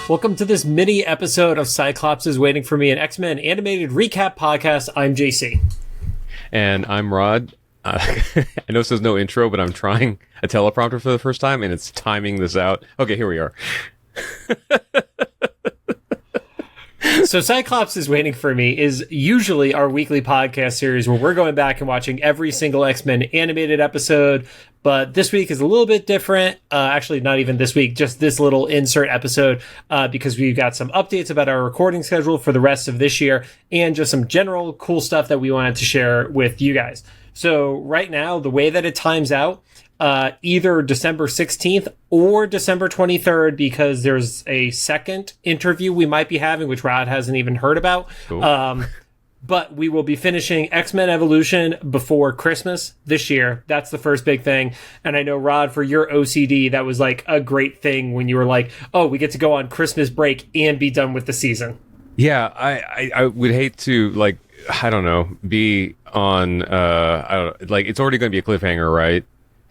Welcome to this mini episode of Cyclops is Waiting for Me, an X-Men animated recap podcast. I'm JC. And I'm Rod. I know it says no intro, but I'm trying a teleprompter for the first time, and it's timing this out. Okay, here we are. So Cyclops is Waiting for Me is usually our weekly podcast series where we're going back and watching every single X-Men animated episode. But this week is a little bit different. Actually, not even this week, just this little insert episode, because we've got some updates about our recording schedule for the rest of this year and just some general cool stuff that we wanted to share with you guys. So right now, the way that it times out, either December 16th or December 23rd, because there's a second interview we might be having, which Rod hasn't even heard about. Cool. But we will be finishing X-Men Evolution before Christmas this year. That's the first big thing. And I know, Rod, for your OCD, that was like a great thing when you were like, oh, we get to go on Christmas break and be done with the season. Yeah, I would hate to, like, I don't know, be on, I don't like, it's already going to be a cliffhanger, right?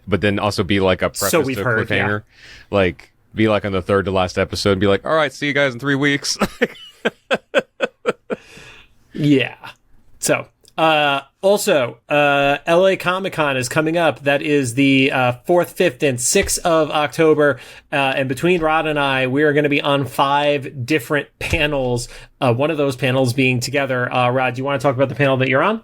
But then also be like a preface to a cliffhanger. Yeah. Like, be like on the third to last episode and be like, all right, see you guys in 3 weeks. Yeah. So, also, LA Comic-Con is coming up. That is the 4th, 5th, and 6th of October. And between Rod and I, we are going to be on 5 different panels. One of those panels being together. Rod, do you want to talk about the panel that you're on?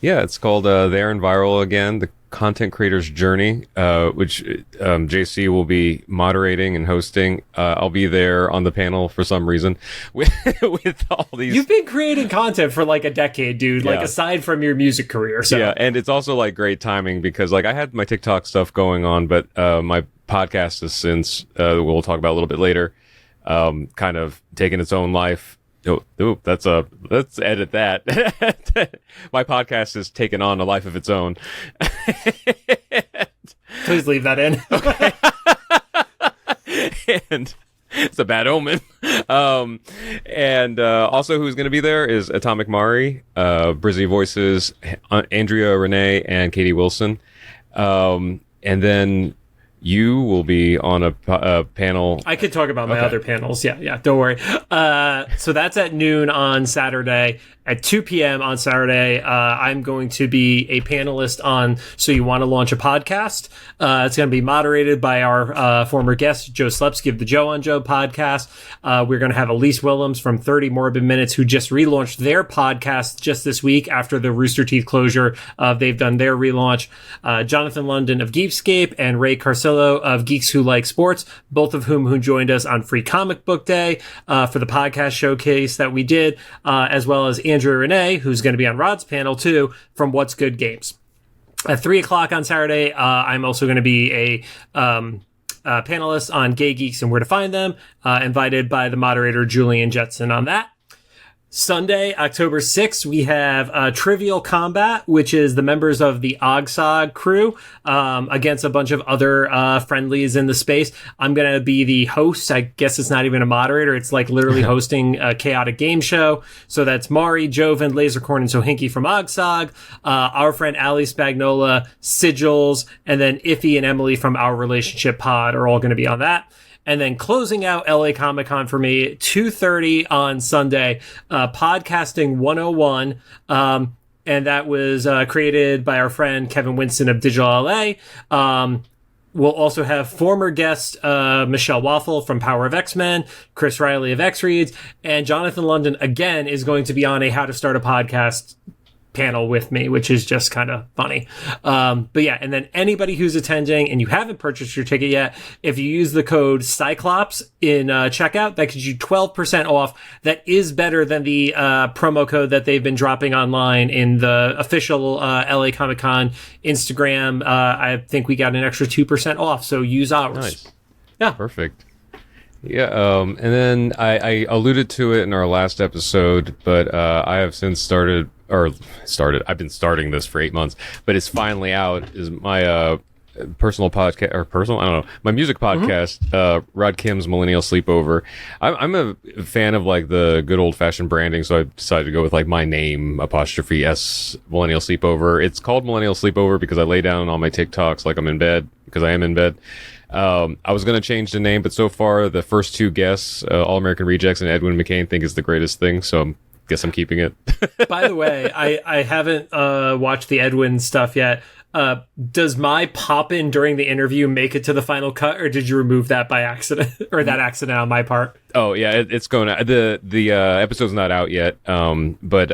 Yeah, it's called There and Viral Again, the Content Creator's Journey, which JC will be moderating and hosting. I'll be there on the panel for some reason with all these. You've been creating content for like a decade, dude, like aside from your music career. So. Yeah, and it's also like great timing because like I had my TikTok stuff going on, but my podcast has since, we'll talk about a little bit later, kind of taken its own life. Oh, let's edit that. My podcast has taken on a life of its own. Please leave that in. Okay. And it's a bad omen. And also who's going to be there is Atomic Mari, Brizzy Voices, Andrea Renee, and Katie Wilson. And then you will be on a panel. I could talk about my other panels. Yeah, don't worry. So that's at noon on Saturday. At 2 p.m. on Saturday, I'm going to be a panelist on So You Want to Launch a Podcast. It's going to be moderated by our former guest, Joe Slepsky of the Joe on Joe podcast. We're going to have Elise Willems from 30 Morbid Minutes, who just relaunched their podcast just this week after the Rooster Teeth closure. They've done their relaunch. Jonathan London of Geekscape and Ray Carcillo of Geeks Who Like Sports, both of who joined us on Free Comic Book Day for the podcast showcase that we did, as well as Andrea Renee, who's going to be on Rod's panel too, from What's Good Games. At 3 o'clock on Saturday, I'm also going to be a panelist on Gay Geeks and Where to Find Them, invited by the moderator Julian Jetson on that. Sunday, October 6th, we have Trivial Kombat, which is the members of the OGSog crew against a bunch of other friendlies in the space. I'm going to be the host. I guess it's not even a moderator. It's like literally hosting a chaotic game show. So that's Mari, Joven, Lasercorn, and Sohinki from OGSog, our friend Ali Spagnola, Sigils, and then Iffy and Emily from Our Relationship Pod are all going to be on that. And then closing out LA Comic-Con for me, 2:30 on Sunday, Podcasting 101. And that was created by our friend Kevin Winston of Digital LA. We'll also have former guest Michelle Waffle from Power of X-Men, Chris Riley of X-Reads, and Jonathan London, again, is going to be on a How to Start a Podcast panel with me, which is just kind of funny. But yeah, and then anybody who's attending and you haven't purchased your ticket yet, if you use the code Cyclops in checkout, that gives you 12% off. That is better than the promo code that they've been dropping online in the official LA Comic-Con Instagram. I think we got an extra 2% off, so use ours. Nice. Yeah. Perfect. Yeah, and then I alluded to it in our last episode, but I have since I've been starting this for 8 months, but it's finally out, is my personal podcast, my music podcast, Rod Kim's Millennial Sleepover. I'm a fan of like the good old fashioned branding, so I decided to go with like my name 'S Millennial Sleepover. It's called Millennial Sleepover because I lay down on my TikToks like I'm in bed, because I am in bed. I was going to change the name, but so far the first two guests, All American Rejects and Edwin McCain, think it's the greatest thing. So I guess I'm keeping it. By the way, I haven't watched the Edwin stuff yet. Does my pop in during the interview make it to the final cut, or did you remove that by accident, or that accident on my part? Oh yeah, it's going to, the episode's not out yet, but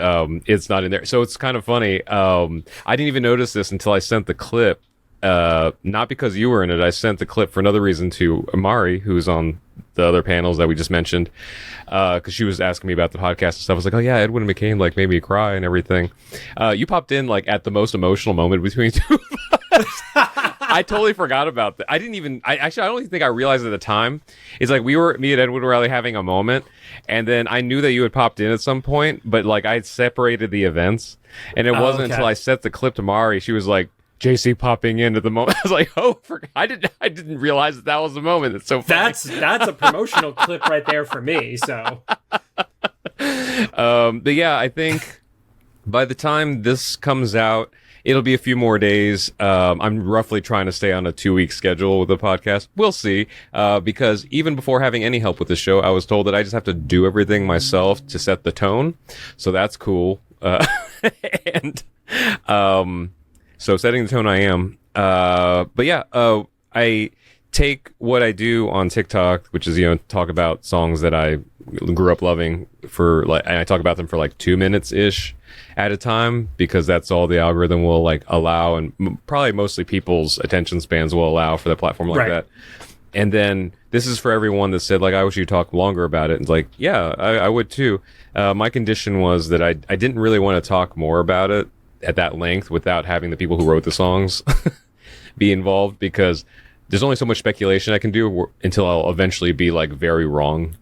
it's not in there. So it's kind of funny. I didn't even notice this until I sent the clip. Not because you were in it. I sent the clip for another reason to Amari, who's on the other panels that we just mentioned, because she was asking me about the podcast and stuff. I was like, oh yeah, Edwin McCain like made me cry and everything. You popped in like at the most emotional moment between two of us. I totally forgot about that. I didn't even. I don't even think I realized at the time. It's like me and Edwin were like having a moment, and then I knew that you had popped in at some point, but like I had separated the events, and it wasn't until I sent the clip to Mari. She was like, JC popping in at the moment. I was like, oh, I didn't realize that was the moment. It's so funny. That's a promotional clip right there for me. So, but yeah, I think by the time this comes out, it'll be a few more days. I'm roughly trying to stay on a 2-week schedule with the podcast. We'll see. Because even before having any help with the show, I was told that I just have to do everything myself to set the tone. So that's cool. And, so setting the tone I am. But yeah, I take what I do on TikTok, which is, talk about songs that I grew up loving and I talk about them for like 2 minutes ish at a time, because that's all the algorithm will like allow, and probably mostly people's attention spans will allow for the platform like that. And then this is for everyone that said like, I wish you talk longer about it. And it's like, yeah, I would too. My condition was that I didn't really want to talk more about it at that length without having the people who wrote the songs be involved, because there's only so much speculation I can do until I'll eventually be like very wrong.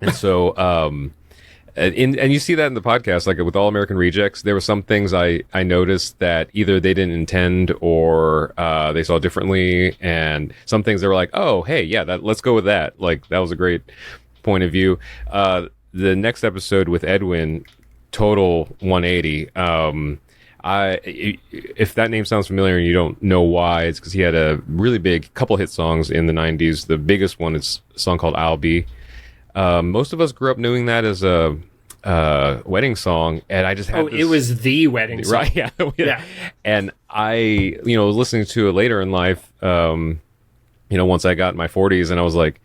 And so, and you see that in the podcast, like with All American Rejects, there were some things I noticed that either they didn't intend or they saw differently, and some things they were like, oh, hey, yeah, let's go with that. Like that was a great point of view. The next episode with Edwin, total 180. If that name sounds familiar and you don't know why, it's because he had a really big couple hit songs in the 90s. The biggest one is a song called I'll Be. Most of us grew up knowing that as a wedding song, and I just had it was the wedding song. Right, yeah. Yeah. And I, was listening to it later in life, once I got in my 40s, and I was like,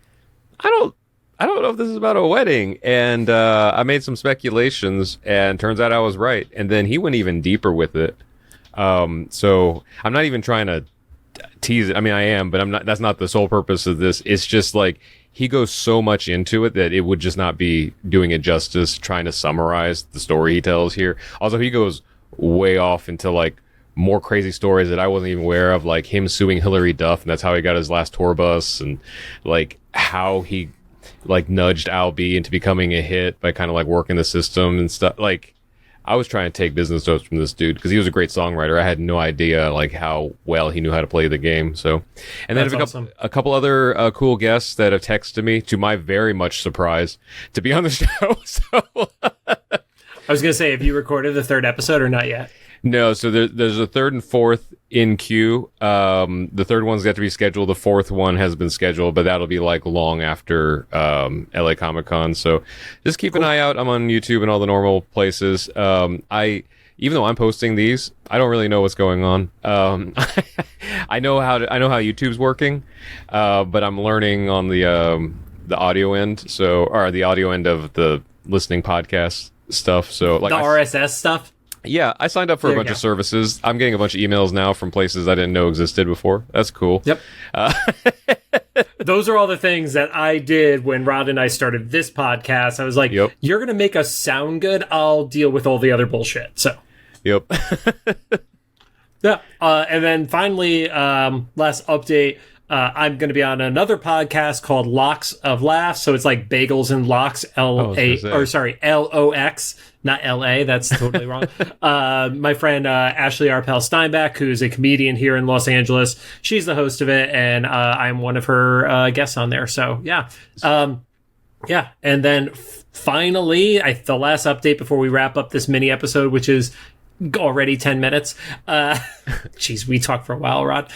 I don't know if this is about a wedding. And I made some speculations, and turns out I was right. And then he went even deeper with it. So I'm not even trying to tease it. I mean, I am, but that's not the sole purpose of this. It's just like he goes so much into it that it would just not be doing it justice trying to summarize the story he tells here. Also, he goes way off into like more crazy stories that I wasn't even aware of, like him suing Hillary Duff, and that's how he got his last tour bus, and like how he like nudged Al B into becoming a hit by kind of like working the system and stuff. Like I was trying to take business notes from this dude because he was a great songwriter. I had no idea like how well he knew how to play the game. So, and then a couple other cool guests that have texted me, to my very much surprise, to be on the show. So I was gonna say, have you recorded the third episode or not yet? No, so there's a third and fourth in queue. The third one's got to be scheduled. The fourth one has been scheduled, but that'll be like long after LA Comic Con. So just keep an eye out. I'm on YouTube and all the normal places. Even though I'm posting these, I don't really know what's going on. I know how YouTube's working, but I'm learning on the audio end. Or the audio end of the listening podcast stuff. So like the RSS stuff. Yeah, I signed up for a bunch of services. I'm getting a bunch of emails now from places I didn't know existed before. That's cool. Yep. Those are all the things that I did when Rod and I started this podcast. I was like, You're going to make us sound good. I'll deal with all the other bullshit. So. Yep. Yeah. And then finally, last update. I'm going to be on another podcast called Lox of Laughs. So it's like bagels and lox, Lox, not LA. That's totally wrong. My friend Ashley Arpel Steinbach, who's a comedian here in Los Angeles, she's the host of it, and I'm one of her guests on there. So yeah. Yeah. And then finally, the last update before we wrap up this mini episode, which is already 10 minutes. Geez, we talked for a while, Rod.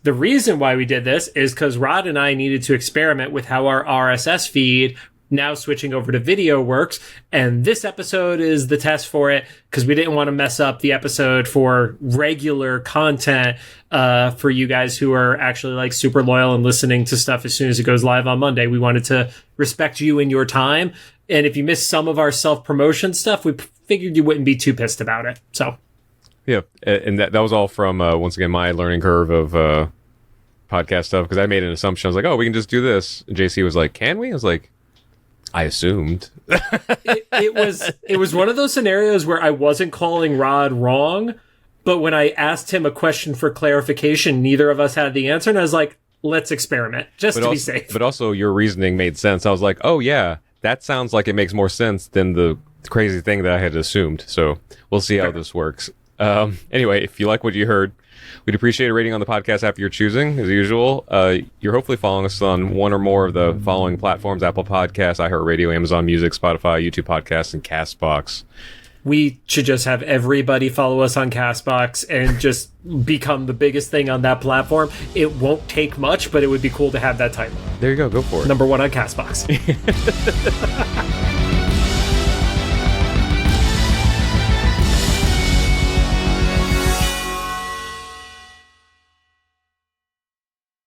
The reason why we did this is because Rod and I needed to experiment with how our RSS feed, now switching over to video, works. And this episode is the test for it, because we didn't want to mess up the episode for regular content for you guys who are actually like super loyal and listening to stuff as soon as it goes live on Monday. We wanted to respect you and your time. And if you missed some of our self-promotion stuff, we figured you wouldn't be too pissed about it. So, yeah. And that was all from, once again, my learning curve of podcast stuff, because I made an assumption. I was like, oh, we can just do this. And JC was like, can we? I was like, I assumed. it was one of those scenarios where I wasn't calling Rod wrong, but when I asked him a question for clarification, neither of us had the answer, and I was like, let's experiment, just to be safe. But also, your reasoning made sense. I was like, oh, yeah, that sounds like it makes more sense than the crazy thing that I had assumed. So we'll see how this works. Anyway, if you like what you heard, we'd appreciate a rating on the podcast app you're choosing, as usual. You're hopefully following us on one or more of the following platforms: Apple Podcasts, iHeartRadio, Amazon Music, Spotify, YouTube Podcasts, and CastBox. We should just have everybody follow us on CastBox and just become the biggest thing on that platform. It won't take much, but it would be cool to have that title. There you go. Go for it. Number 1 on CastBox.